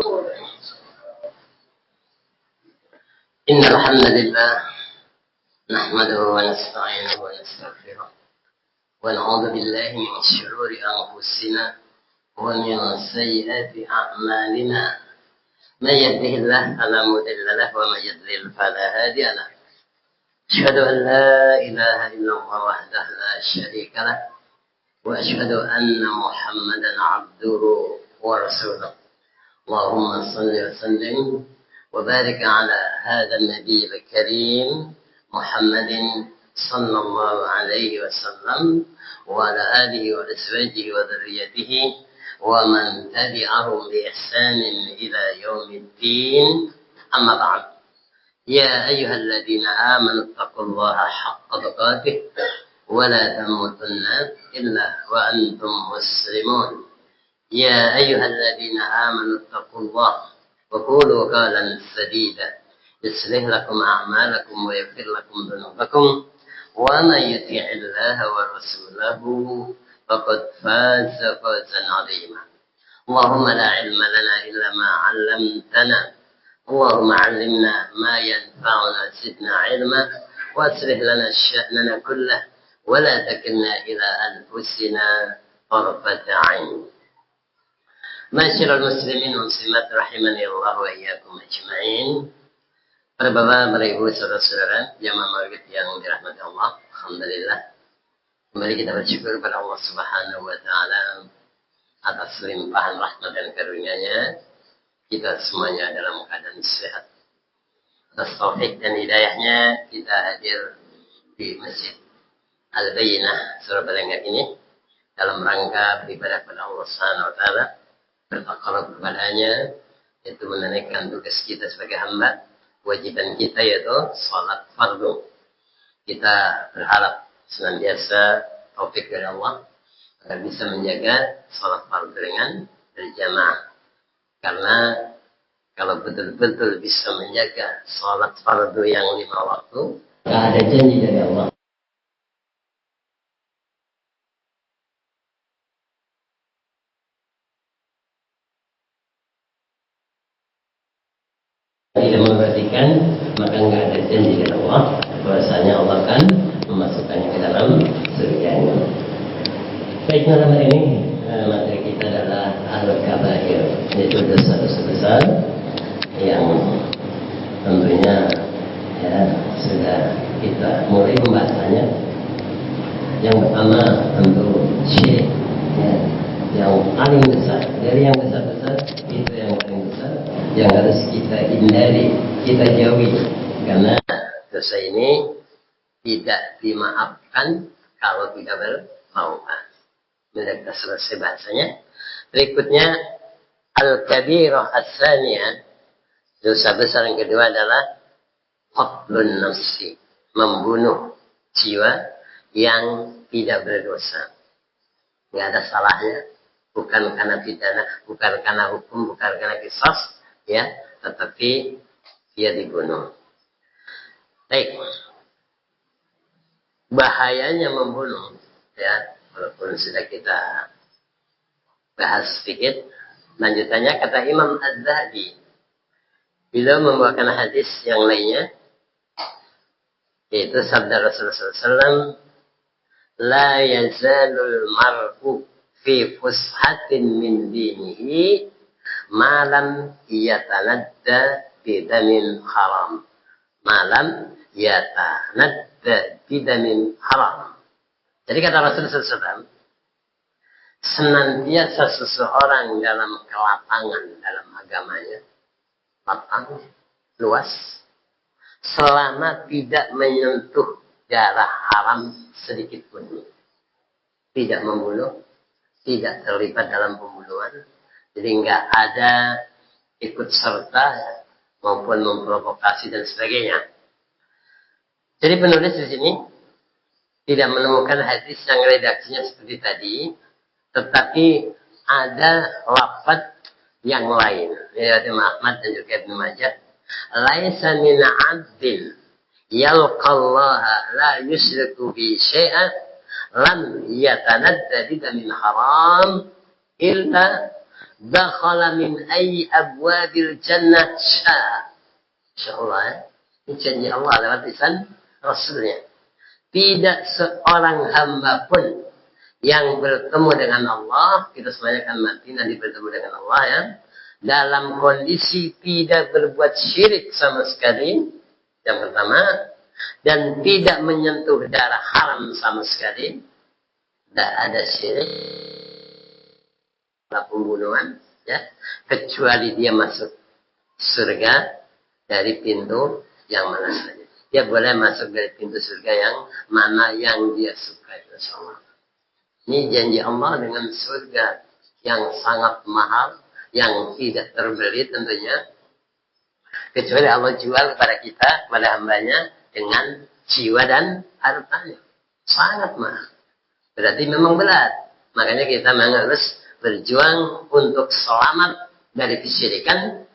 إن الحمد لله نحمده ونستعينه ونستغفره ونعوذ بالله من شرور أنفسنا ومن سيئات أعمالنا. من يهده الله فلا مضل له ومن يضلل فلا هادي له. أشهد أن لا إله إلا الله وحده لا شريك له وأشهد أن محمدا عبده ورسوله. اللهم صل وسلم وبارك على هذا النبي الكريم محمد صلى الله عليه وسلم وعلى آله وأزواجه وذريته ومن تبعهم بإحسان إلى يوم الدين. أما بعد، يا أيها الذين آمنوا اتقوا الله حق تقاته ولا تموتن إلا وأنتم مسلمون. يا أيها الذين آمنوا اتقوا الله وقولوا قولا سديدا يصلح لكم أعمالكم ويغفر لكم ذنوبكم ومن يطع الله ورسوله فقد فاز فوزا عظيما. اللهم لا علم لنا إلا ما علمتنا، اللهم علمنا ما ينفعنا زدنا علما واصلح لنا شأننا كله ولا تكلنا إلى أنفسنا طرفة عين. Masyarul muslimin muslimat rahimani Allah wa iyyakum ajma'in. Para bapak, para ibu, saudara-saudara jamaah maghrib yang dirahmati Allah, alhamdulillah kembali kita bersyukur kepada Allah Subhanahu wa taala atas limpahan rahmat dan karunia-Nya. Kita semuanya dalam keadaan sehat. Atas taufik dan hidayahnya kita hadir di Masjid Al-Bayyinah Surabaya ini dalam rangka beribadah kepada Allah Subhanahu wa taala, bertakarub kepadanya, yaitu menunaikan tugas kita sebagai hamba. Kewajiban kita yaitu salat fardu. Kita berharap senantiasa taufik dari Allah agar bisa menjaga salat fardu dengan berjamaah. Karena kalau betul-betul bisa menjaga salat fardu yang 5 waktu, tidak ada janji dari Allah tidak memperhatikan, maka nggak ada janji dari Allah bahwasanya Allah akan memasukkannya ke dalam surga-Nya. Baik, malam hari ini materi kita adalah al-kabair, yaitu dosa-dosa besar yang tentunya ya sudah kita mulai membahasnya. Yang pertama tentu syirik, ya, yang paling besar dari yang besar-besar itu yang paling besar yang harus kita hindari, kita jauhi, karena dosa ini tidak dimaafkan kalau tidak bertaubat. Sudah kita selesai bahasanya. Berikutnya al-kabirah as-saniyah, dosa besar yang kedua adalah qatlun nafsi, membunuh jiwa yang tidak berdosa, nggak ada salahnya, bukan karena pidana, bukan karena hukum, bukan karena qisas, ya, tetapi dia dibunuh. Baik, bahayanya membunuh, ya, walaupun sudah kita bahas sedikit. Lanjutannya kata Imam Az-Zahabi, beliau membawakan hadis yang lainnya, yaitu sabda Rasulullah SAW, la yazalul mar'u fi fushatin min dinihi malam yatanadda bidamin haram. Malam yatanadda bidamin haram. Jadi kata Rasulullah SAW, senantiasa seseorang dalam kelapangan dalam agamanya, lapang, luas, selama tidak menyentuh darah haram sedikit pun, tidak membunuh, tidak terlibat dalam pembunuhan, jadi nggak ada ikut serta maupun memprovokasi dan sebagainya. Jadi penulis di sini tidak menemukan hadis yang redaksinya seperti tadi, tetapi ada lafaz yang lain dari Ahmad dan juga Ibnu Majah. Laisa min 'abdin yalqallaha la yusyriku bi syai'an lam yatanadda min haram illa dakhala min ayyi abwabil jannah syaa. Insyaallah ya. Ini janji Allah lewat lisan Rasulnya. Tidak seorang hamba pun yang bertemu dengan Allah, kita semuanya akan mati nanti bertemu dengan Allah ya, dalam kondisi tidak berbuat syirik sama sekali, yang pertama, dan tidak menyentuh darah haram sama sekali, tidak ada syirik, pembunuhan, ya, kecuali dia masuk surga dari pintu yang mana saja. Dia boleh masuk dari pintu surga yang mana yang dia suka, insyaallah. Ini janji Allah dengan surga yang sangat mahal, yang tidak terbeli tentunya. Kecuali Allah jual kepada kita, kepada hambanya, dengan jiwa dan hartanya. Sangat mahal. Berarti memang berat. Makanya kita memang harus berjuang untuk selamat dari kesyirikan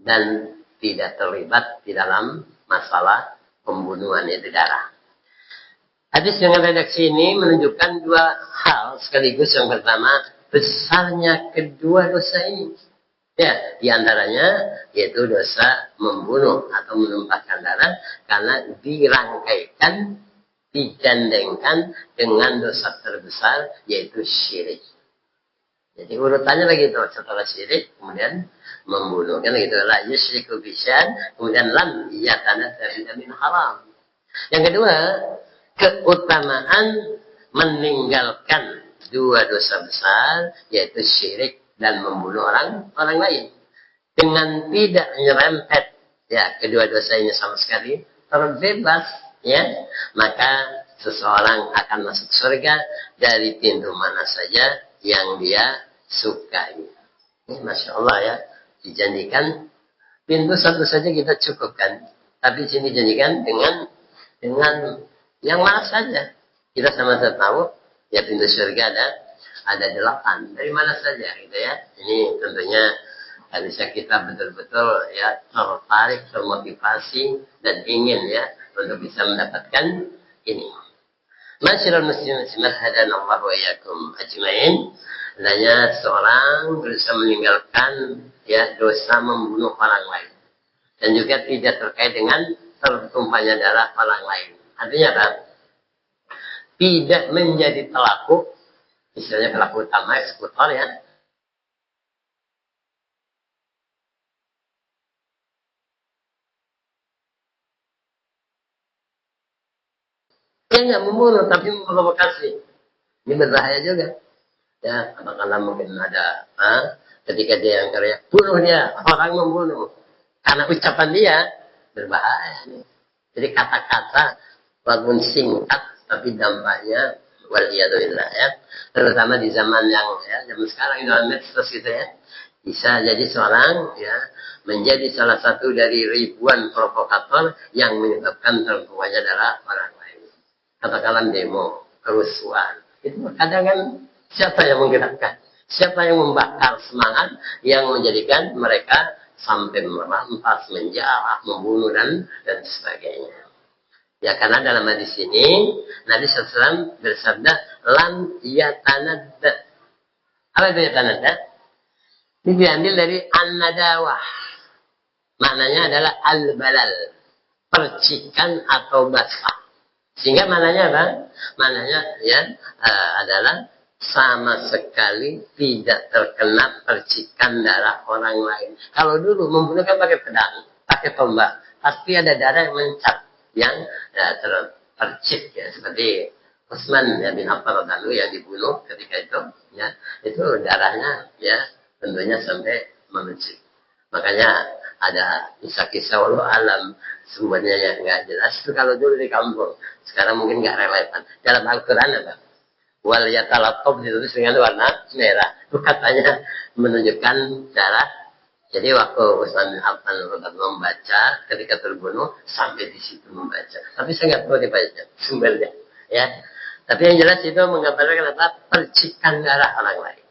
dan tidak terlibat di dalam masalah pembunuhan itu darah. Hadis dengan redaksi ini menunjukkan dua hal sekaligus. Yang pertama, besarnya kedua dosa ini. Ya, diantaranya yaitu dosa membunuh atau menumpahkan darah karena dirangkaikan, digandengkan dengan dosa terbesar yaitu syirik. Jadi urutannya begitu, setelah syirik kemudian membunuh. Kan gitu, la yusyriku bisyai'in, kemudian lam yatanadda min haram. Yang kedua, keutamaan meninggalkan dua dosa besar yaitu syirik dan membunuh orang lain dengan tidak nyerempet ya kedua dosa ini sama sekali, terbebas ya, maka seseorang akan masuk surga dari pintu mana saja yang dia sukai. Ini Masya Allah ya, dijanjikan pintu satu saja kita cukupkan, tapi sini dijanjikan dengan yang mana saja. Kita sama-sama tahu ya pintu surga ada 8. Dari mana saja gitu ya. Ini tentunya harusnya kita betul-betul ya tertarik, termotivasi dan ingin ya untuk bisa mendapatkan ini. Masyaallah muslimin hadanallahu wa iyyakum ajmain. Hendaknya seorang berusaha meninggalkan ya dosa membunuh orang lain dan juga tidak terkait dengan tertumpahnya darah orang lain. Artinya apa? Tidak menjadi pelaku, misalnya pelaku utama eksekutor ya. Dia nggak membunuh tapi memprovokasi. Ini berbahaya juga. Ya, katakanlah mungkin ada ketika dia yang teriak bunuh dia, orang membunuh karena ucapan dia berbahaya nih. Jadi kata-kata walaupun singkat tapi dampaknya waliyadzubillah ya, terutama di zaman yang ya zaman sekarang dalam medsos gitu ya, bisa jadi seorang ya menjadi salah satu dari ribuan provokator yang menyebabkan tertuanya darah orang lain. Katakanlah demo, kerusuhan, itu kadang kan siapa yang menggerakkan, siapa yang membakar semangat yang menjadikan mereka sampai merampas, menjarah, membunuh dan sebagainya. Ya karena dalam hadis ini Nabi SAW bersabda lam yatanadda. Apa itu yatanadda? Ini diambil dari an-nadawah. Maknanya adalah al-balal, percikan atau basah. Sehingga maknanya apa? Maknanya ya adalah sama sekali tidak terkena percikan darah orang lain. Kalau dulu membunuh kan pakai pedang, pakai tombak, pasti ada darah yang mencap, yang ya, terpercik ya, seperti Utsman ya, bin Affan radhiyallahu yang dibunuh ketika itu ya, itu darahnya ya tentunya sampai memercik. Makanya ada kisah-kisah walau alam sumbernya yang nggak jelas itu kalau dulu di kampung, sekarang mungkin nggak relevan. Dalam Al-Quran apa? Wal yatalattob ditulis dengan warna merah, itu katanya menunjukkan darah. Jadi waktu Utsman bin Affan membaca ketika terbunuh sampai di situ membaca. Tapi saya nggak tahu dibaca sumbernya, ya. Tapi yang jelas itu menggambarkan apa? Percikan darah orang lain.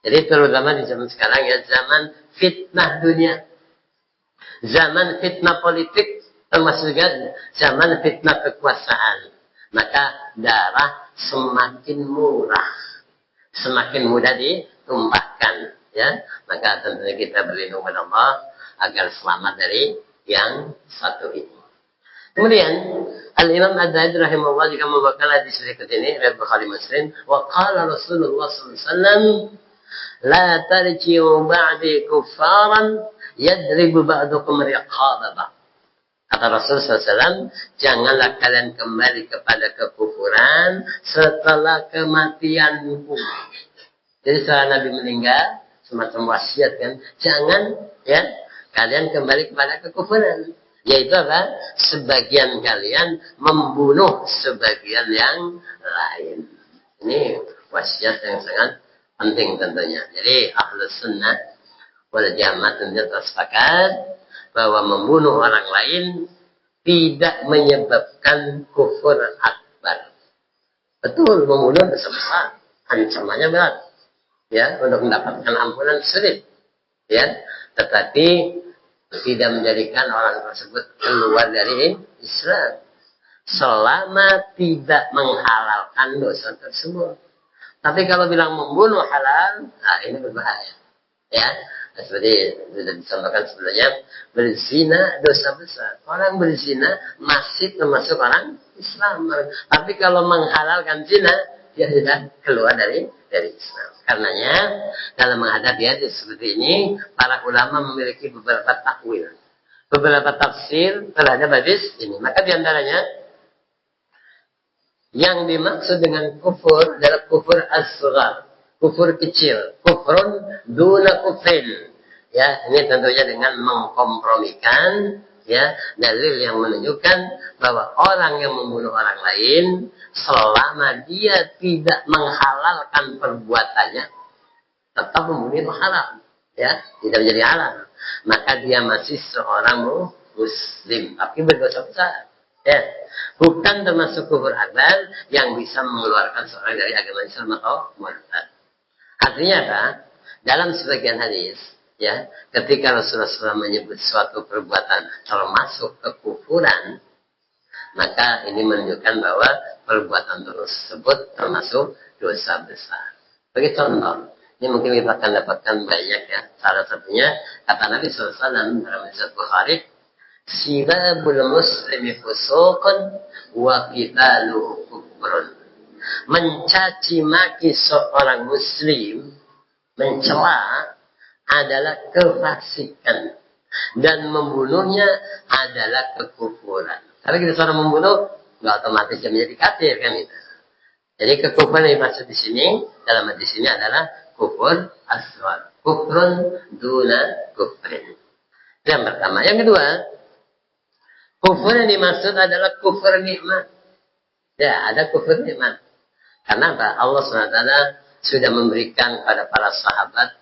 Jadi terutama di zaman sekarang ya, zaman fitnah dunia, zaman fitnah politik, termasuk juga zaman fitnah kekuasaan. Maka darah semakin murah, semakin mudah ditumpahkan. ya, maka tentunya kita berlindung kepada Allah agar selamat dari yang satu ini. Kemudian Al-Imam Ad-Dahabi rahimahullah juga membawakan hadis berikut ini riwayat Bukhari Muslim, wa qala Rasulullah sallallahu alaihi wasallam la tarji'u ba'di kuffaran yadribu ba'dukum riqaba ba'd. Kata Rasul SAW, janganlah kalian kembali kepada kekufuran setelah kematianku. Jadi setelah Nabi meninggal, semacam wasiat kan, jangan ya kalian kembali kepada kekufuran. Yaitu apa? Sebagian kalian membunuh sebagian yang lain. Ini wasiat yang sangat penting tentunya. Jadi Ahlus Sunnah wal Jamaah tentunya tersepakat bahwa membunuh orang lain tidak menyebabkan kufur akbar. Betul, membunuh dosa besar, ancamannya berat. Ya, untuk mendapatkan ampunan sulit. Ya, tetapi tidak menjadikan orang tersebut keluar dari Islam selama tidak menghalalkan dosa tersebut. Tapi kalau bilang membunuh halal, nah ini berbahaya. Ya, seperti sudah disampaikan sebelumnya, berzina dosa besar. Orang berzina masih termasuk orang Islam. Tapi kalau menghalalkan zina, dia sudah keluar dari Islam. Karenanya dalam menghadapi hadis seperti ini, para ulama memiliki beberapa takwil, beberapa tafsir terhadap hadis ini. Maka diantaranya yang dimaksud dengan kufur adalah kufur asghar, kufur kecil, kufrun duna kufrin. Ya, ini tentunya dengan mengkompromikan ya dalil yang menunjukkan bahwa orang yang membunuh orang lain selama dia tidak menghalalkan perbuatannya tetap membunuh itu halal, ya, tidak menjadi halal, maka dia masih seorang muslim tapi berdosa besar. Ya, bukan termasuk kufur akbar yang bisa mengeluarkan seorang dari agama Islam atau murtad. Artinya apa? Dalam sebagian hadis, ya, ketika Rasulullah SAW menyebut suatu perbuatan termasuk kekufuran, maka ini menunjukkan bahwa perbuatan tersebut termasuk dosa besar. Bagi contoh, ini mungkin kita akan dapatkan banyak ya. Salah satunya kata Nabi SAW dalam hadis Bukhari, "Sibabul muslimi fusuqun wa qitaluhu kufrun." Mencaci maki seorang muslim, mencela adalah kefasikan dan membunuhnya adalah kekufuran. Karena kita seorang membunuh nggak otomatis dia menjadi kafir kan itu. Jadi kekufuran yang dimaksud di sini dalam hadis ini adalah kufur asghar, kufrun duna kufrin. Yang pertama, yang kedua, kufur yang dimaksud adalah kufur nikmat. Ya, ada kufur nikmat. Karena apa? Allah SWT sudah memberikan pada para sahabat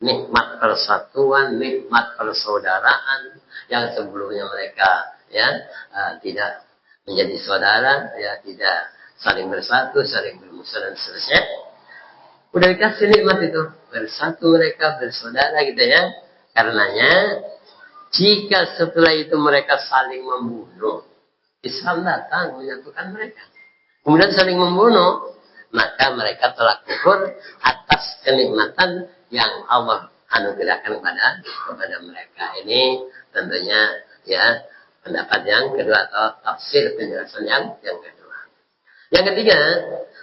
nikmat persatuan, nikmat persaudaraan yang sebelumnya mereka ya tidak menjadi saudara, ya tidak saling bersatu, saling bermusuh dan seterusnya. Udah dikasih nikmat itu, bersatu mereka, bersaudara gitu ya. Karenanya jika setelah itu mereka saling membunuh, Islam datang menyatukan mereka. Kemudian saling membunuh, maka mereka telah kufur atas kenikmatan yang Allah anugerahkan kepada mereka. Ini tentunya ya pendapat yang kedua atau tafsir penjelasan yang kedua. Yang ketiga,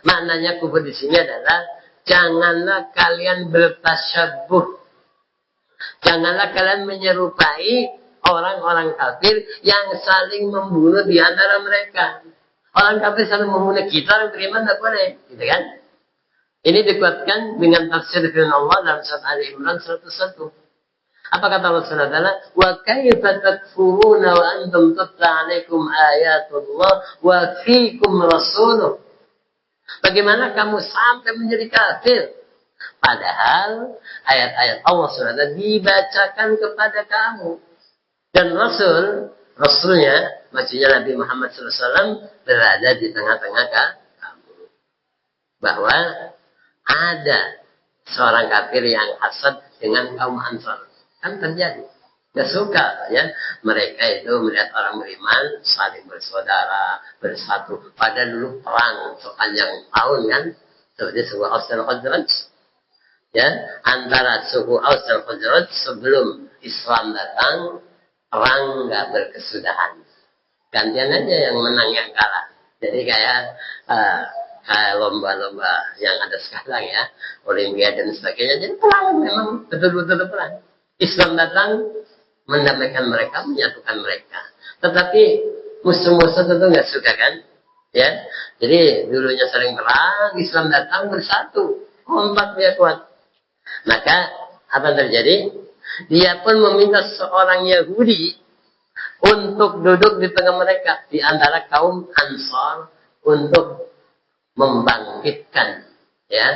maknanya kufur di sini adalah janganlah kalian bertasyabuh. Janganlah kalian menyerupai orang-orang kafir yang saling membunuh di antara mereka. Orang kafir saling membunuh kita, orang beriman tidak boleh, gitu kan? Ini dikuatkan dengan tafsir firman Allah dalam surat Ali Imran 101. Apa kata Allah SWT? Wa kaifa takfuruna wa antum tutla alaikum ayatullah wa fiikum rasuluh. Bagaimana kamu sampai menjadi kafir? Padahal ayat-ayat Allah SWT dibacakan kepada kamu. Dan Rasulnya, maksudnya Nabi Muhammad SAW, berada di tengah-tengah kamu. Bahwa ada seorang kafir yang hasad dengan kaum Ansar. Kan terjadi. Gak suka ya. Mereka itu melihat orang beriman saling bersaudara, bersatu. Padahal dulu perang sepanjang tahun kan. Seperti sebuah Aus dan Khazraj. ya, antara suku Aus dan Khazraj sebelum Islam datang, perang nggak berkesudahan. Gantian aja yang menang yang kalah. Jadi kayak lomba-lomba yang ada sekarang ya, Olimpiade dan sebagainya. Jadi perang memang betul-betul perang. Islam datang mendamaikan mereka, menyatukan mereka. Tetapi musuh-musuh tentu nggak suka kan? Ya, jadi dulunya sering perang, Islam datang bersatu, kompak dia kuat. Maka apa yang terjadi? Dia pun meminta seorang Yahudi untuk duduk di tengah mereka, di antara kaum Ansar, untuk membangkitkan, ya,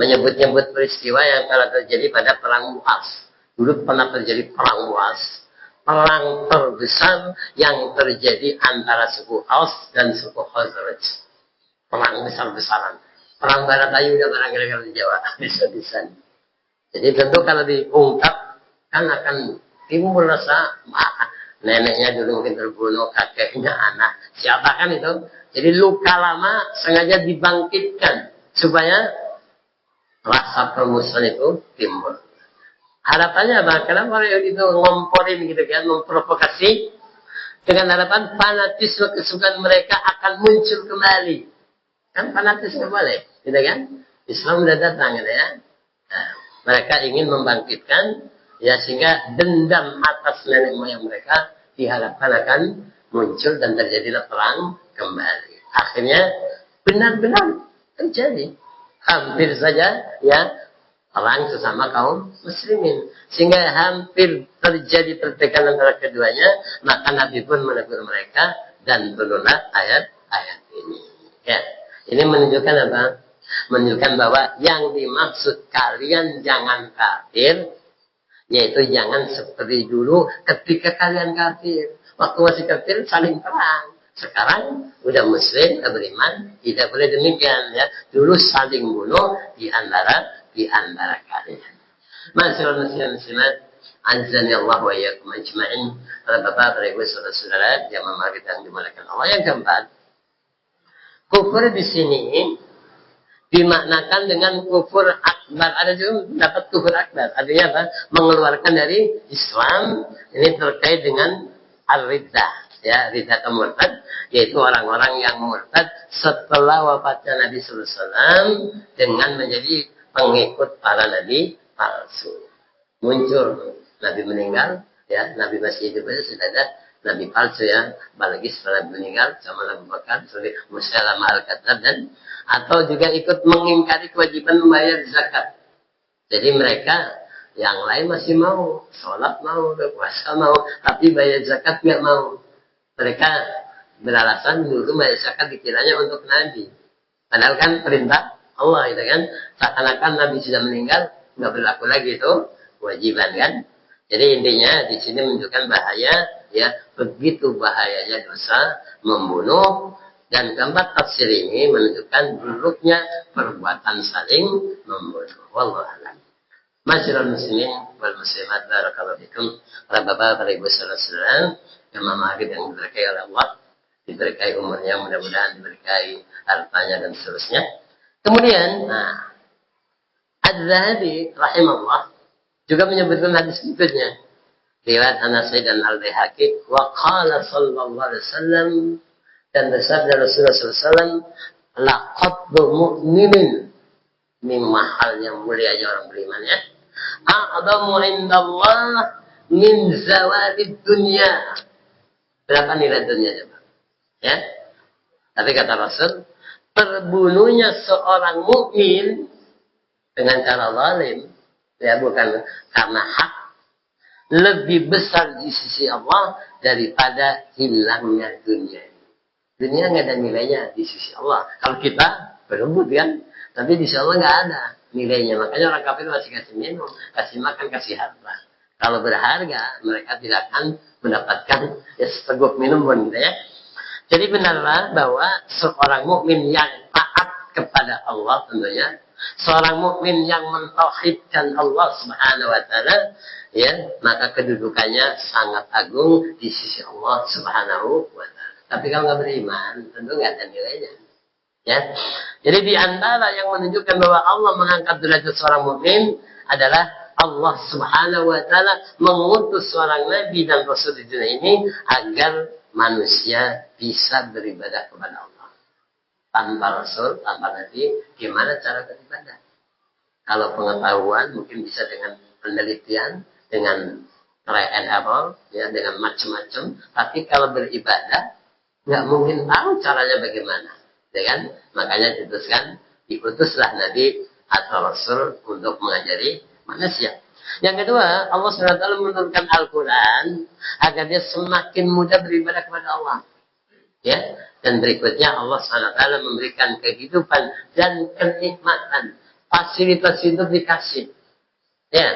menyebut-nyebut peristiwa yang telah terjadi pada perang Mu'az. Dulu pernah terjadi perang Mu'az, perang terbesar yang terjadi antara suku Aus dan suku Khazraj. Perang besar-besaran. Perang Baratayu udah barangkali kalau di Jawa, bisa-bisa. Jadi tentu kalau diungkap kan akan timbul rasa neneknya dulu mungkin terbunuh, kakeknya anak, siapa kan itu. Jadi luka lama sengaja dibangkitkan supaya rasa permusuhan itu timbul. Harapannya apa? Kenapa orang itu ngomporin gitu kan, memprovokasi dengan harapan fanatisme kesukaan mereka akan muncul kembali. Kan fanatisme boleh, gitu kan? Islam sudah datang gitu ya. Nah, mereka ingin membangkitkan ya sehingga dendam atas nenek moyang mereka diharapkan akan muncul dan terjadilah perang kembali. Akhirnya benar-benar terjadi. Hampir saja ya perang sesama kaum muslimin. Sehingga hampir terjadi pertikaian antara keduanya, maka Nabi pun menegur mereka dan turunlah ayat-ayat ini. Ya, ini menunjukkan apa? Menunjukkan bahwa yang dimaksud kalian jangan kafir, yaitu jangan seperti dulu ketika kalian kafir. Waktu masih kafir saling perang. Sekarang udah muslim, udah beriman, tidak boleh demikian ya. Dulu saling bunuh di antara kalian. Masyaallah muslimat, azani Allah wa iyyakum ajma'in. Para bapak, para ibu, saudara-saudara yang memahami dan dimuliakan Allah. Yang keempat, kufur di sini dimaknakan dengan kufur akbar. Ada juga dapat kufur akbar. Artinya apa? Mengeluarkan dari Islam. Ini terkait dengan ar-riddah. Ya, riddah atau murtad, yaitu orang-orang yang murtad setelah wafatnya Nabi sallallahu alaihi wasallam dengan menjadi pengikut para nabi palsu. Muncul Nabi meninggal, ya, Nabi masih hidup saja sudah ada Nabi palsu ya, apalagi setelah Nabi meninggal, sama Abu Bakar, seperti Musailamah al-Kadzdzab dan atau juga ikut mengingkari kewajiban membayar zakat. Jadi mereka yang lain masih mau, sholat mau, puasa mau, tapi bayar zakat nggak mau. Mereka beralasan dulu bayar zakat dikiranya untuk Nabi. Padahal kan perintah Allah itu kan, seakan-akan Nabi sudah meninggal, nggak berlaku lagi itu kewajiban kan. Jadi intinya di sini menunjukkan bahaya, ya, begitu bahayanya dosa membunuh. Dan keempat tafsir ini menunjukkan buruknya perbuatan saling membunuh. Wallahu a'lam. Masyaallah muslimin wal muslimat, barakallahu fikum. Para bapak, para ibu, saudara-saudara yang memahami dan diberkahi oleh Allah, diberkahi umurnya, mudah-mudahan diberkahi hartanya dan seterusnya. Kemudian, Az-Zahabi rahimahullah juga menyebutkan hadis berikutnya. Riwayat Anas dan Al-Baihaqi, wa qala sallallahu alaihi wasallam, dan bersabda Rasulullah SAW, laqaddu mu'minin, mimma hal yang mulianya orang beriman ya, a'zamu indallah min zawalid dunya. Berapa nilai dunia coba? Ya. Tapi kata Rasul, terbunuhnya seorang mukmin dengan cara zalim, ya, bukan karena hak, lebih besar di sisi Allah daripada hilangnya dunia. Dunia nggak ada nilainya di sisi Allah. Kalau kita berebut kan, tapi di sisi Allah nggak ada nilainya. Makanya orang kafir masih kasih minum, kasih makan, kasih harta. Kalau berharga, mereka tidak akan mendapatkan ya seteguk minum pun gitu ya. Jadi benarlah bahwa seorang mukmin yang taat kepada Allah tentunya, seorang mukmin yang mentauhidkan Allah Subhanahu wa taala, ya, maka kedudukannya sangat agung di sisi Allah Subhanahu wa taala. Tapi kalau nggak beriman, tentu nggak ada nilainya. Ya. Jadi di antara yang menunjukkan bahwa Allah mengangkat derajat seorang mukmin adalah Allah Subhanahu wa taala mengutus seorang nabi dan rasul di dunia ini agar manusia bisa beribadah kepada Allah. Tanpa rasul, tanpa nabi, gimana cara beribadah? Kalau pengetahuan mungkin bisa dengan penelitian, dengan try and error, ya, dengan macam-macam. Tapi kalau beribadah, nggak mungkin tahu caranya bagaimana. Ya kan? Makanya diutuslah Nabi atau Rasul untuk mengajari manusia. Yang kedua, Allah SWT menurunkan Al-Quran agar dia semakin mudah beribadah kepada Allah. Ya, dan berikutnya Allah SWT memberikan kehidupan dan kenikmatan, fasilitas hidup dikasih, ya,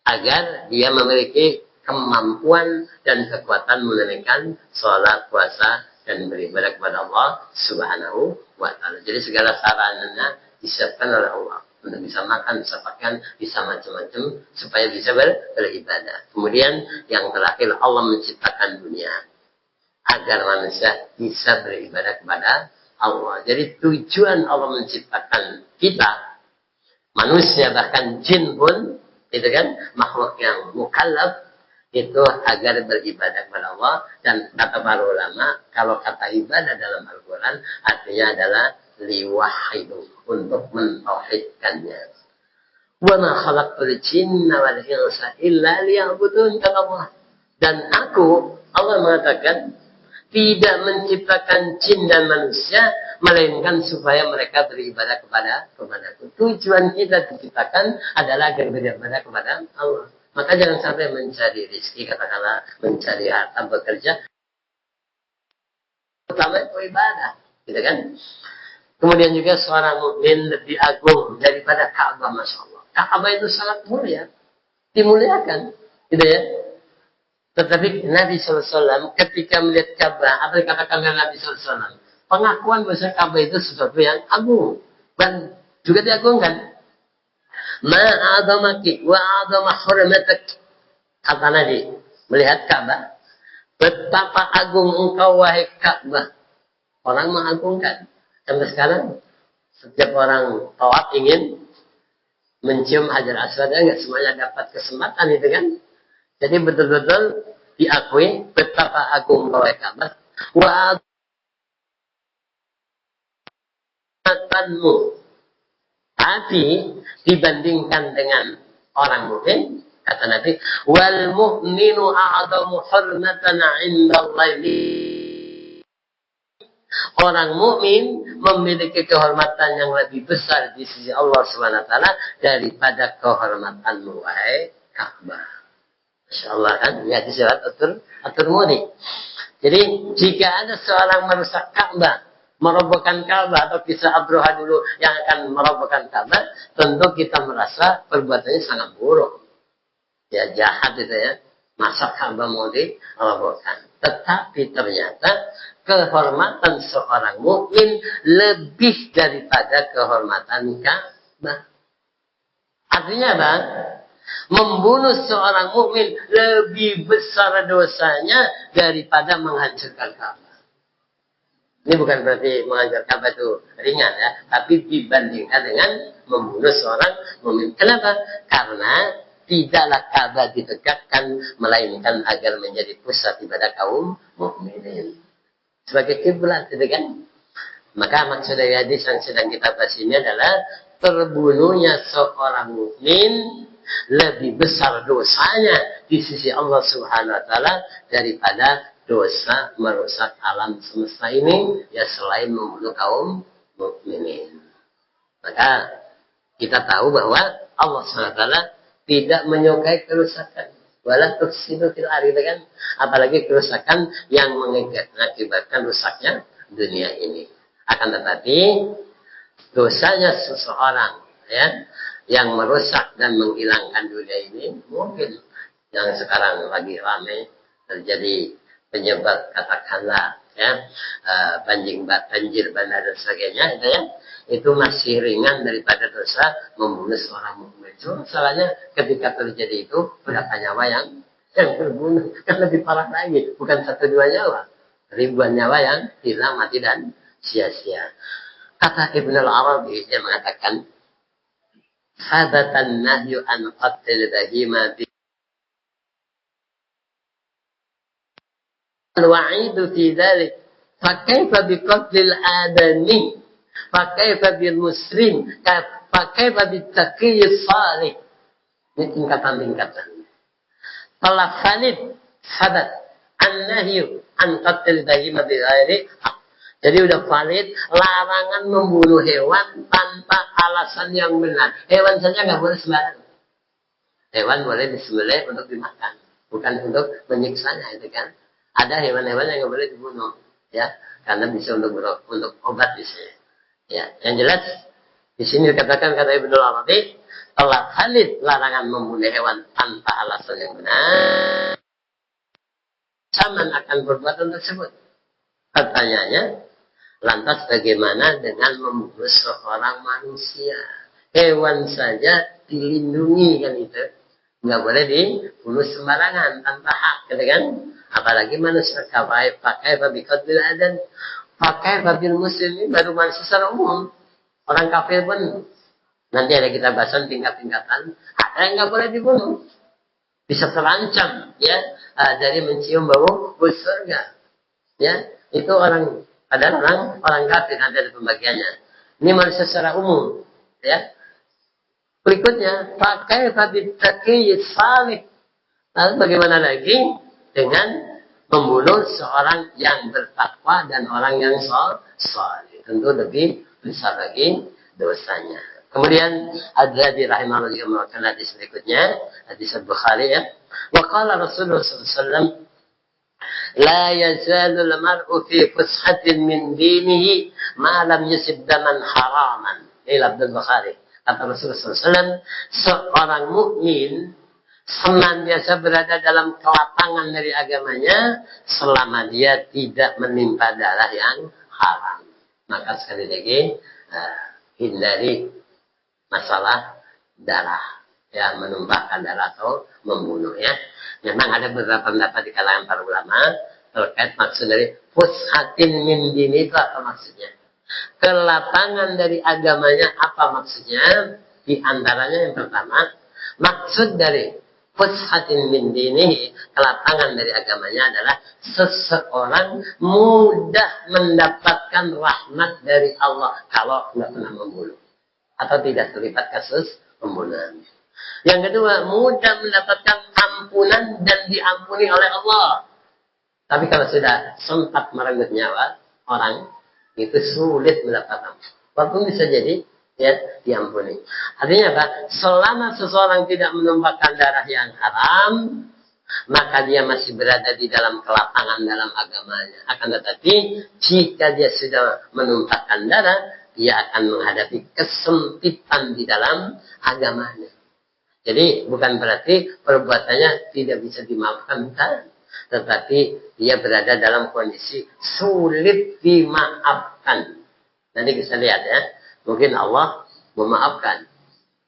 agar dia memiliki kemampuan dan kekuatan menunaikan sholat, puasa, dan beribadah kepada Allah Subhanahu wa taala. Jadi segala sarananya disiapkan oleh Allah untuk bisa makan, bisa pakaian, bisa macam-macam supaya bisa beribadah. Kemudian yang terakhir Allah menciptakan dunia agar manusia bisa beribadah kepada Allah. Jadi tujuan Allah menciptakan kita, manusia bahkan jin pun, itu kan makhluk yang mukallaf, itu agar beribadah kepada Allah. Dan kata para ulama, kalau kata ibadah dalam Al-Quran artinya adalah liwahidu, untuk mentauhidkannya. Wa ma khalaqtul jinna wal insa illa liya'budun, kata Allah. Dan aku, Allah mengatakan, tidak menciptakan jin dan manusia melainkan supaya mereka beribadah kepadaku. Tujuan kita diciptakan adalah agar beribadah kepada Allah. Maka jangan sampai mencari rezeki, katakanlah mencari harta, bekerja. Pertama itu ibadah, gitu kan? Kemudian juga seorang mukmin lebih agung daripada Ka'bah, masya Allah. Ka'bah itu sangat mulia, dimuliakan, gitu ya. Tetapi Nabi SAW ketika melihat Ka'bah, apa yang dikatakan Nabi SAW? Pengakuan bahwa Ka'bah itu sesuatu yang agung dan juga diagungkan. Ma'adamaki wa'adama hurmatak, kata Nabi melihat Ka'bah, betapa agung engkau wahai Ka'bah. Orang mengagungkan. Sampai sekarang setiap orang tawaf ingin mencium Hajar Aswad, nggak semuanya dapat kesempatan itu kan. Jadi betul-betul diakui betapa agung engkau wahai Ka'bah. Wa'adamu, tapi dibandingkan dengan orang mukmin, kata Nabi, wal mu'minu a'zamu hurmatan 'indallahi. Orang mukmin memiliki kehormatan yang lebih besar di sisi Allah Subhanahu wa taala daripada kehormatanmu wahai Ka'bah. Masyaallah kan, ya di surat At-Tirmidzi. Jadi jika ada seorang merusak Ka'bah, merobohkan Ka'bah, atau kisah Abraha dulu yang akan merobohkan Ka'bah, tentu kita merasa perbuatannya sangat buruk. Ya, jahat itu ya. Masa Ka'bah mau dirobohkan. Tetapi ternyata kehormatan seorang mukmin lebih daripada kehormatan Ka'bah. Artinya apa? Membunuh seorang mukmin lebih besar dosanya daripada menghancurkan Ka'bah. Ini bukan berarti menghancurkan Ka'bah itu ringan ya, tapi dibandingkan dengan membunuh seorang mukmin. Kenapa? Karena tidaklah Ka'bah ditegakkan melainkan agar menjadi pusat ibadah kaum mukminin. Sebagai kiblat, gitu kan? Maka maksud dari hadis yang sedang kita bahas ini adalah terbunuhnya seorang mukmin lebih besar dosanya di sisi Allah Subhanahu wa taala daripada dosa merusak alam semesta ini, ya, selain membunuh kaum mukminin. Maka kita tahu bahwa Allah SWT tidak menyukai kerusakan. Wala tufsidu fil ardi, kan? Apalagi kerusakan yang mengakibatkan rusaknya dunia ini. Akan tetapi dosanya seseorang, ya, yang merusak dan menghilangkan dunia ini, mungkin yang sekarang lagi ramai terjadi penyebab, katakanlah ya, banjir bandar dan sebagainya, itu ya, itu masih ringan daripada dosa membunuh seorang mukmin. Cuma salahnya ketika terjadi itu berapa nyawa yang terbunuh, kan lebih parah lagi, bukan 1-2 nyawa, ribuan nyawa yang hilang, mati dan sia-sia. Kata Ibnu Al-Arabi, dia mengatakan, "Sabatan nahyu an qatl bahima bi al-wa'idu fi dzalik, fa kaifa bi qatl al-adami, fa kaifa bil muslim, fa kaifa bit taqiyyi salih." Ini tingkatan-tingkatan. Telah valid sabat an-nahyu an qatl bahima bi ghairi. Jadi udah valid larangan membunuh hewan tanpa alasan yang benar. Hewan saja nggak boleh sembarangan. Hewan boleh disembelih untuk dimakan, bukan untuk menyiksanya, itu kan. Ada hewan-hewan yang nggak boleh dibunuh, ya, karena bisa untuk obat bisa. Ya, yang jelas di sini dikatakan kata Ibnu Arabi telah valid larangan membunuh hewan tanpa alasan yang benar. Saman akan perbuatan tersebut. Pertanyaannya, lantas bagaimana dengan membunuh seorang manusia? Hewan saja dilindungi kan itu. Nggak boleh dibunuh sembarangan tanpa hak, gitu kan? Apalagi manusia pakai babiqat bil adan, pakai babil muslim, ini baru manusia secara umum. Orang kafir pun nanti ada kita bahasan tingkat-tingkatan. Ada yang nggak boleh dibunuh, bisa terancam ya dari mencium bau surga. Ya, itu orang adalah orang kafir, nanti ada pembagiannya. Ini manusia secara umum, ya. Berikutnya, pakai babit taqiyyi salih. Lalu bagaimana lagi dengan membunuh seorang yang bertakwa dan orang yang salih? Tentu lebih besar lagi dosanya. Kemudian ada di rahimahullah juga melakukan hadis berikutnya, hadis Bukhari ya. Wa qala Rasulullah sallallahu alaihi wasallam, "La yazalu al-mar'u fi fushatin min dinihi ma lam yusib daman haraman." Ini Abdul Bukhari. Kata Rasulullah SAW, seorang mukmin senantiasa berada dalam kelapangan dari agamanya selama dia tidak menimpa darah yang haram. Maka sekali lagi hindari masalah darah, ya, menumpahkan darah atau membunuh, ya. Memang ada beberapa pendapat di kalangan para ulama terkait maksud dari fushatin min dini itu apa maksudnya. Kelapangan dari agamanya apa maksudnya? Di antaranya yang pertama, maksud dari fushatin min dini, kelapangan dari agamanya adalah seseorang mudah mendapatkan rahmat dari Allah kalau nggak pernah membunuh atau tidak terlibat kasus pembunuhan. Yang kedua, mudah mendapatkan ampunan dan diampuni oleh Allah. Tapi kalau sudah sempat merenggut nyawa orang, itu sulit mendapat ampun. Walaupun bisa jadi ya diampuni. Artinya apa? Selama seseorang tidak menumpahkan darah yang haram, maka dia masih berada di dalam kelapangan dalam agamanya. Akan tetapi jika dia sudah menumpahkan darah, dia akan menghadapi kesempitan di dalam agamanya. Jadi bukan berarti perbuatannya tidak bisa dimaafkan, bukan. Tetapi dia berada dalam kondisi sulit dimaafkan. Nanti kita lihat ya. Mungkin Allah memaafkan.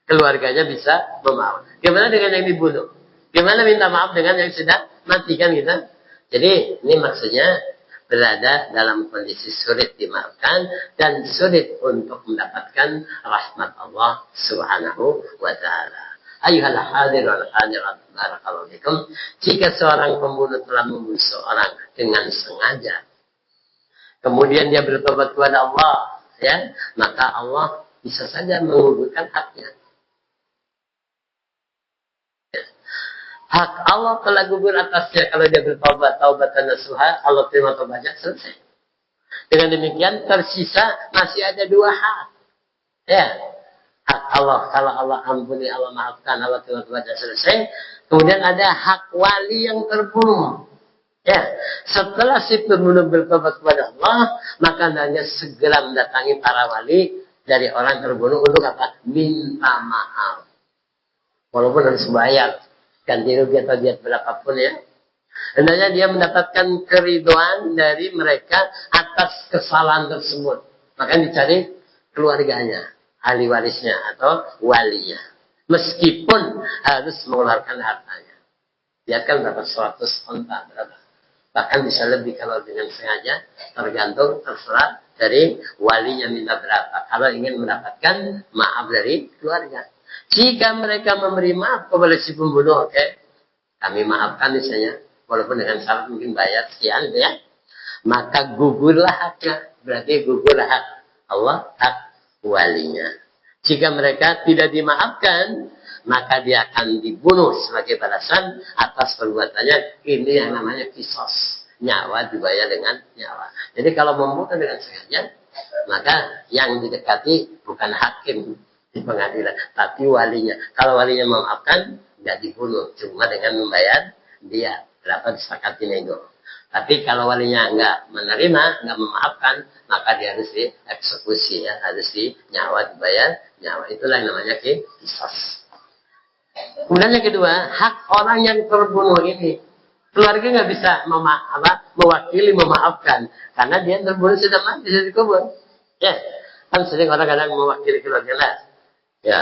Keluarganya bisa memaafkan. Gimana dengan yang dibunuh? Gimana minta maaf dengan yang sudah mati kan kita? Jadi ini maksudnya berada dalam kondisi sulit dimaafkan dan sulit untuk mendapatkan rahmat Allah Subhanahu wa ta'ala. Ayuhal hadir wal hadirat barakallahu fikum. Jika seorang pembunuh telah membunuh seorang dengan sengaja, kemudian dia bertobat kepada Allah, ya, maka Allah bisa saja mengugurkan haknya. Hak Allah telah gugur atasnya kalau dia bertobat, taubatan nasuha, Allah terima tobatnya, selesai. Dengan demikian tersisa masih ada dua hak. Ya. Hak Allah, kalau Allah ampuni, Allah maafkan, Allah terima tobatnya, selesai. Kemudian ada hak wali yang terbunuh. Ya, setelah si pembunuh bertobat kepada Allah, maka hendaknya segera mendatangi para wali dari orang terbunuh untuk apa? Minta maaf. Walaupun harus bayar ganti rugi atau diet berapapun ya. Hendaknya dia mendapatkan keridhaan dari mereka atas kesalahan tersebut. Maka dicari keluarganya, ahli warisnya atau walinya. Meskipun harus mengeluarkan hartanya. Lihat kan berapa 100 onta berapa? Bahkan bisa lebih kalau dengan sengaja, tergantung, terserah dari walinya minta berapa. Kalau ingin mendapatkan maaf dari keluarga. Jika mereka memberi maaf kepada si pembunuh, oke, kami maafkan misalnya, walaupun dengan syarat mungkin bayar sekian, ya, maka gugurlah haknya. Berarti gugurlah hak Allah, hak walinya. Jika mereka tidak dimaafkan, maka dia akan dibunuh sebagai balasan atas perbuatannya. Ini yang namanya kisos. Nyawa dibayar dengan nyawa. Jadi kalau membunuh dengan sengaja, maka yang didekati bukan hakim di pengadilan, tapi walinya. Kalau walinya memaafkan, tidak dibunuh. Cuma dengan membayar dia. Berapa disepakati nego. Tapi kalau walinya nggak menerima, nggak memaafkan, maka dia harus dieksekusi, ya, harus nyawa dibayar nyawa. Itulah yang namanya kisos. Kemudian yang kedua, hak orang yang terbunuh ini, keluarga nggak bisa mewakili memaafkan, karena dia terbunuh sudah mati, sudah dikubur. Ya, kan sering orang kadang mewakili keluarga lah. Ya,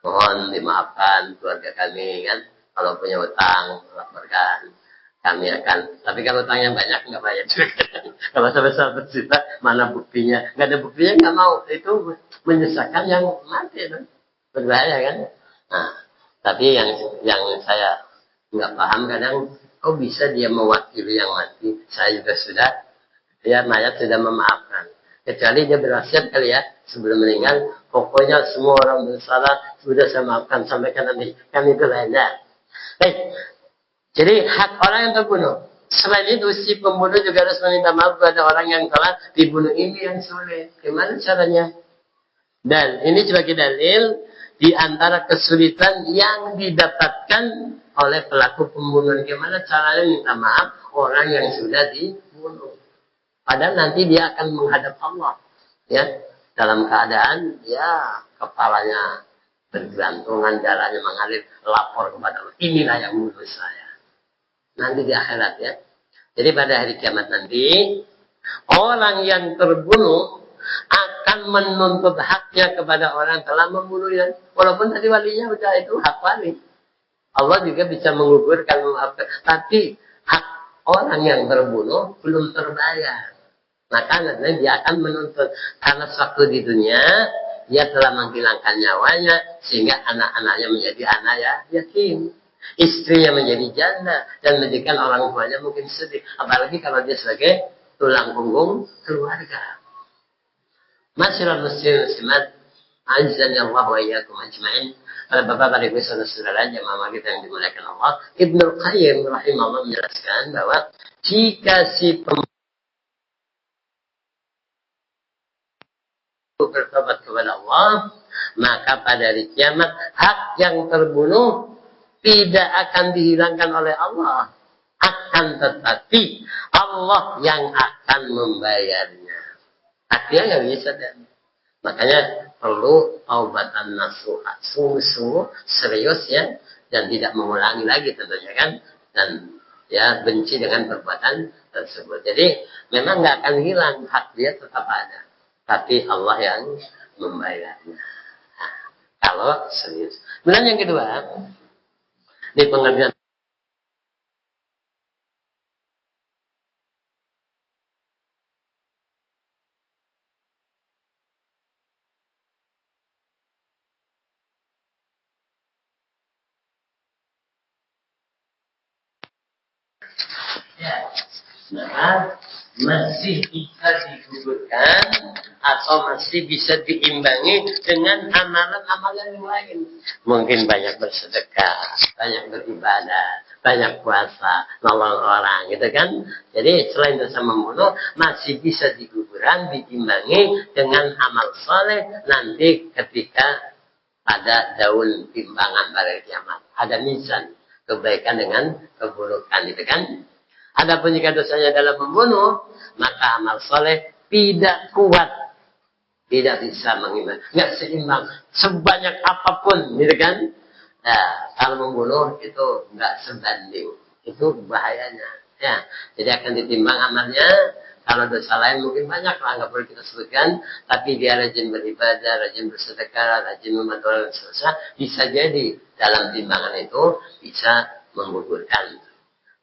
mohon dimaafkan keluarga kami, kan, kalau punya utang laporkan. Kami akan, tapi kalau utangnya banyak nggak bayar juga. Kalau sampai 100 juta, mana buktinya? Nggak ada buktinya, nggak mau. Itu menyusahkan yang mati, kan? Berbahaya, kan? Nah, tapi yang saya nggak paham kadang, kok bisa dia mewakili yang mati? Saya juga sudah, ya, mayat sudah memaafkan. Kecuali dia berwasiat kali ya, sebelum meninggal, pokoknya semua orang bersalah sudah saya maafkan, sampaikan nanti. Kan itu lainnya. Baik. Jadi hak orang yang terbunuh. Selain itu si pembunuh juga harus meminta maaf kepada orang yang telah dibunuh. Ini yang sulit. Gimana caranya? Dan ini sebagai dalil di antara kesulitan yang didapatkan oleh pelaku pembunuhan. Gimana caranya minta maaf orang yang sudah dibunuh? Padahal nanti dia akan menghadap Allah, ya, dalam keadaan ya kepalanya bergelantungan, darahnya mengalir, lapor kepada Allah. Inilah yang bunuh saya. Nanti di akhirat, ya. Jadi pada hari kiamat nanti, orang yang terbunuh akan menuntut haknya kepada orang yang telah membunuhnya. Walaupun tadi walinya udah itu hak wali. Allah juga bisa menggugurkan, tapi hak orang yang terbunuh belum terbayar. Maka nanti dia akan menuntut. Karena sewaktu di dunia, dia telah menghilangkan nyawanya, sehingga anak-anaknya menjadi anak ya yatim. Istrinya menjadi janda, dan menjadikan orang tuanya mungkin sedih. Apalagi kalau dia sebagai tulang punggung keluarga. Masyarakat muslim muslimat, azan ya Allah wa iyyakum ajma'in. Para bapak, para ibu, saudara-saudara jemaah kita yang dimuliakan Allah, Ibnu Qayyim rahimahullah menjelaskan bahwa jika si bertobat kepada Allah, maka pada hari kiamat hak yang terbunuh tidak akan dihilangkan oleh Allah, akan tetapi Allah yang akan membayarnya. Artinya nggak bisa, dan makanya perlu taubatan nasuha, sungguh-sungguh serius, ya, dan tidak mengulangi lagi tentunya, kan, dan ya benci dengan perbuatan tersebut. Jadi memang nggak akan hilang, hak dia tetap ada, tapi Allah yang membayarnya. Nah, kalau serius. Kemudian yang kedua, di pengertian ya, maka masih bisa digugurkan atau masih bisa diimbangi dengan amalan-amalan yang lain. Mungkin banyak bersedekah, banyak beribadah, banyak puasa, nolong orang, gitu kan. Jadi selain dosa membunuh, masih bisa digugurkan, diimbangi dengan amal soleh nanti ketika ada daun timbangan pada kiamat. Ada mizan kebaikan dengan keburukan, gitu kan. Adapun jika dosanya dalam membunuh, maka amal soleh tidak kuat, tidak bisa mengimbang, nggak seimbang, sebanyak apapun, gitu kan? Nah, kalau membunuh itu nggak sebanding, itu bahayanya. Ya, jadi akan ditimbang amalnya. Kalau dosa lain mungkin banyak lah, nggak perlu kita sebutkan, tapi dia rajin beribadah, rajin bersedekah, rajin membantu orang susah, bisa jadi dalam timbangan itu bisa menggugurkan.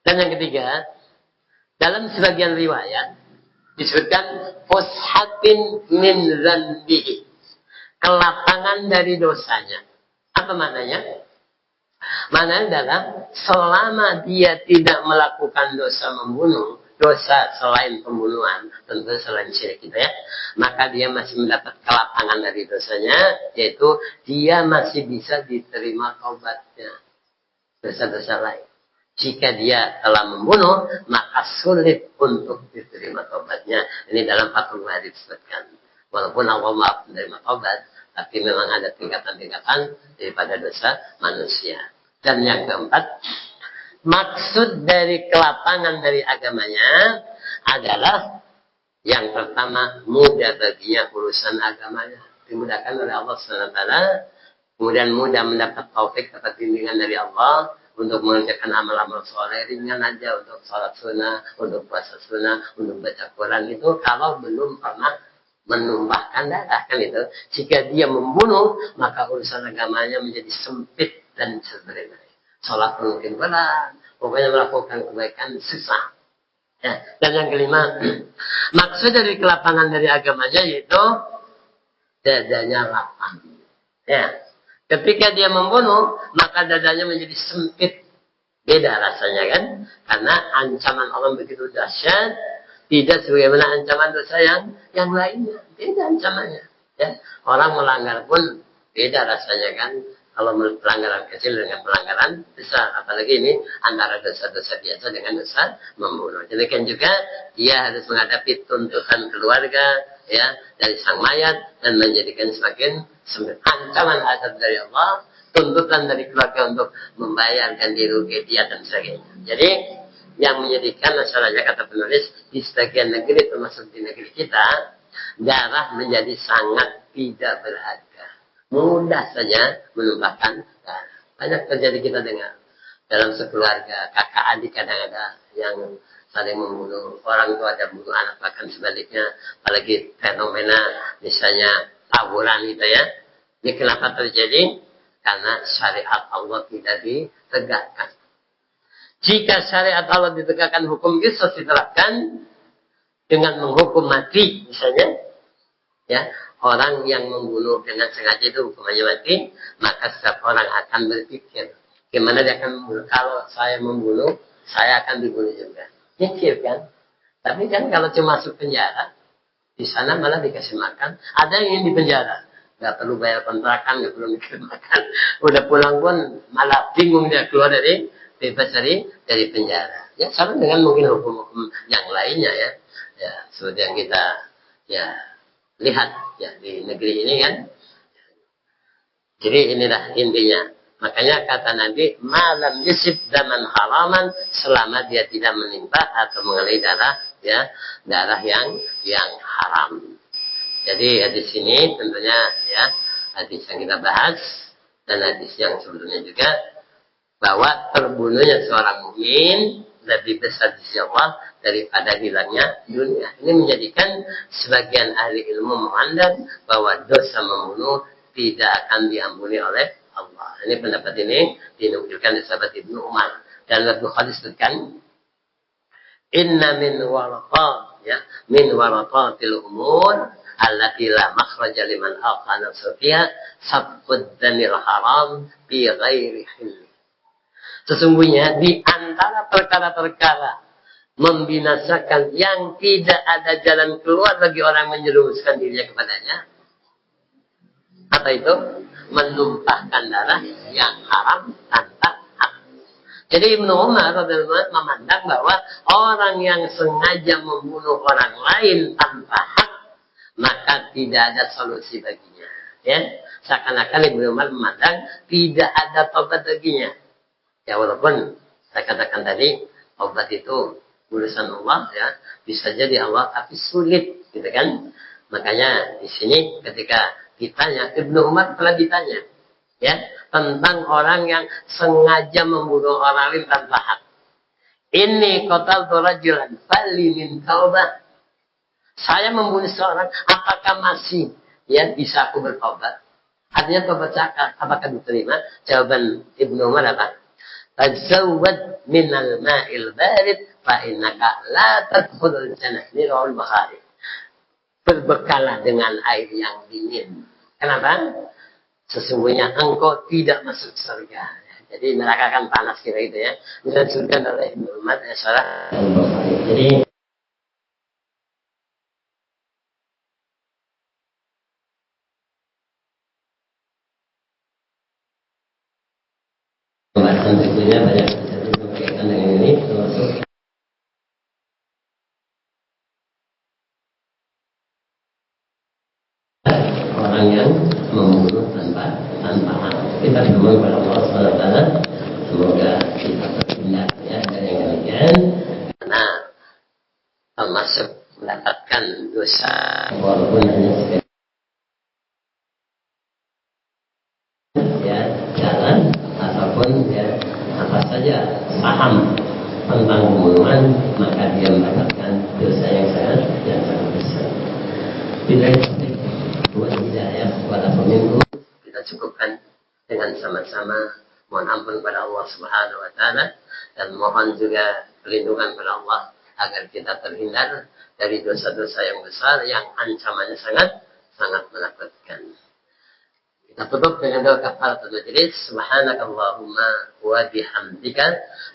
Dan yang ketiga, Dalam sebagian riwayat disebutkan fushatin min dzanbihi, kelapangan dari dosanya. Apa maknanya? Maknanya adalah selama dia tidak melakukan dosa membunuh, dosa selain pembunuhan, tentu selain syirik gitu ya, maka dia masih mendapat kelapangan dari dosanya, yaitu dia masih bisa diterima taubatnya dosa-dosa lain. Jika dia telah membunuh, maka sulit untuk diterima taubatnya. Ini dalam Fathul Bari disebutkan. Walaupun Allah maaf menerima taubat, tapi memang ada tingkatan-tingkatan daripada dosa manusia. Dan yang keempat, maksud dari kelapangan dari agamanya adalah yang pertama, mudah baginya urusan agamanya. Dimudahkan oleh Allah SWT. Kemudian mudah mendapat taufik, dapat bimbingan dari Allah untuk mengerjakan amal-amal soleh ringan aja, untuk sholat sunnah, untuk puasa sunnah, untuk baca Quran itu kalau belum pernah menumpahkan darah kan itu. Jika dia membunuh, maka urusan agamanya menjadi sempit dan sebenarnya. Sholat mungkin berat, pokoknya melakukan kebaikan susah. Ya. Dan yang kelima, maksud dari kelapangan dari agamanya yaitu dadanya lapang. Ya. Ketika dia membunuh, maka dadanya menjadi sempit. Beda rasanya kan? Karena ancaman Allah begitu dahsyat, tidak sebagaimana ancaman dosa yang lainnya. Beda ancamannya. Ya. Orang melanggar pun beda rasanya kan? Kalau pelanggaran kecil dengan pelanggaran besar. Apalagi ini antara dosa-dosa biasa dengan dosa membunuh. Jadi kan juga dia harus menghadapi tuntutan keluarga ya dari sang mayat dan menjadikan semakin sempit. Ancaman azab dari Allah, tuntutan dari keluarga untuk membayar ganti rugi dia dan sebagainya. Jadi yang menjadikan masalahnya kata penulis di sebagian negeri termasuk di negeri kita, darah menjadi sangat tidak berharga. Mudah saja menumpahkan darah. Banyak terjadi kita dengar dalam sekeluarga, kakak adik kadang ada yang saling membunuh, orang tua ada bunuh anak, bahkan sebaliknya, apalagi fenomena misalnya tawuran gitu ya. Ini kenapa terjadi? Karena syariat Allah tidak ditegakkan. Jika syariat Allah ditegakkan, hukum qisas diterapkan dengan menghukum mati misalnya, ya, orang yang membunuh dengan sengaja itu hukumannya mati, maka setiap orang akan berpikir, gimana dia akan membunuh? Kalau saya membunuh, saya akan dibunuh juga. Mikir kan? Tapi kan kalau cuma masuk penjara, di sana malah dikasih makan. Ada yang ingin di penjara, nggak perlu bayar kontrakan, nggak perlu mikir makan. Udah pulang pun malah bingung dia keluar dari bebas dari penjara. Ya sama dengan mungkin hukum-hukum yang lainnya ya. Ya seperti yang kita ya lihat ya di negeri ini kan. Jadi inilah intinya. Makanya kata Nabi, malam yusib zaman haraman, selama dia tidak menimpa atau mengalami darah ya, darah yang haram. Jadi hadis ini tentunya ya hadis yang kita bahas dan hadis yang sebelumnya juga bahwa terbunuhnya seorang mukmin lebih besar di sisi Allah daripada hilangnya dunia. Ini menjadikan sebagian ahli ilmu memandang bahwa dosa membunuh tidak akan diampuni oleh Allah. Ini pendapat ini dinukilkan dari sahabat Ibnu Umar dan Bukhari disebutkan inna min waratatil umur allati la makhraja liman aqana safiha sabqud damil haram bi ghairi hilli. Sesungguhnya di antara perkara-perkara membinasakan yang tidak ada jalan keluar bagi orang menjerumuskan dirinya kepadanya, apa itu? Menumpahkan darah yang haram tanpa hak. Jadi Ibnu Umar memandang bahwa orang yang sengaja membunuh orang lain tanpa hak, maka tidak ada solusi baginya. Ya, seakan-akan Ibnu Umar memandang tidak ada tobat baginya. Ya walaupun saya katakan tadi obat itu urusan Allah ya, bisa jadi Allah tapi sulit gitu kan. Makanya di sini ketika ditanya, Ibnu Umar telah ditanya ya tentang orang yang sengaja membunuh orang lain tanpa hak. Ini qataltu rajulan fali min taubah. Saya membunuh seorang, apakah masih ya bisa aku bertobat? Artinya tobat saya apakah diterima? Jawaban Ibnu Umar apa? Tazawwad minal ma'il barid fa innaka la tadkhulul jannah. Ini riwayat Bukhari. Berbekalah dengan air yang dingin. Kenapa? Sesungguhnya engkau tidak masuk surga. Jadi neraka kan panas kira gitu ya. Dan surga oleh umat salah. Jadi pembahasan berikutnya banyak berkaitan dengan ini, termasuk orang yang membunuh tanpa hak. Kita berdoa kepada Allah SWT, semoga kita terhindar ya dari yang demikian, karena termasuk mendapatkan dosa walaupun hanya sekedar ya jalan ataupun ya apa saja paham tentang pembunuhan, maka dia mendapatkan dosa yang sangat besar. Bila buat hidayah kepada pemimpin, kita cukupkan dengan sama-sama mohon ampun kepada Allah Subhanahu wa taala dan mohon juga perlindungan kepada Allah agar kita terhindar dari dosa-dosa yang besar yang ancamannya sangat menakutkan. Kita tutup dengan doa kafaratul majlis. Subhanakallahumma wa bihamdika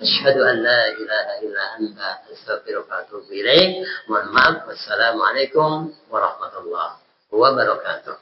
asyhadu an la ilaha illa anta astaghfiruka wa atubu ilaik. Mohon maaf. Wassalamualaikum warahmatullahi wabarakatuh.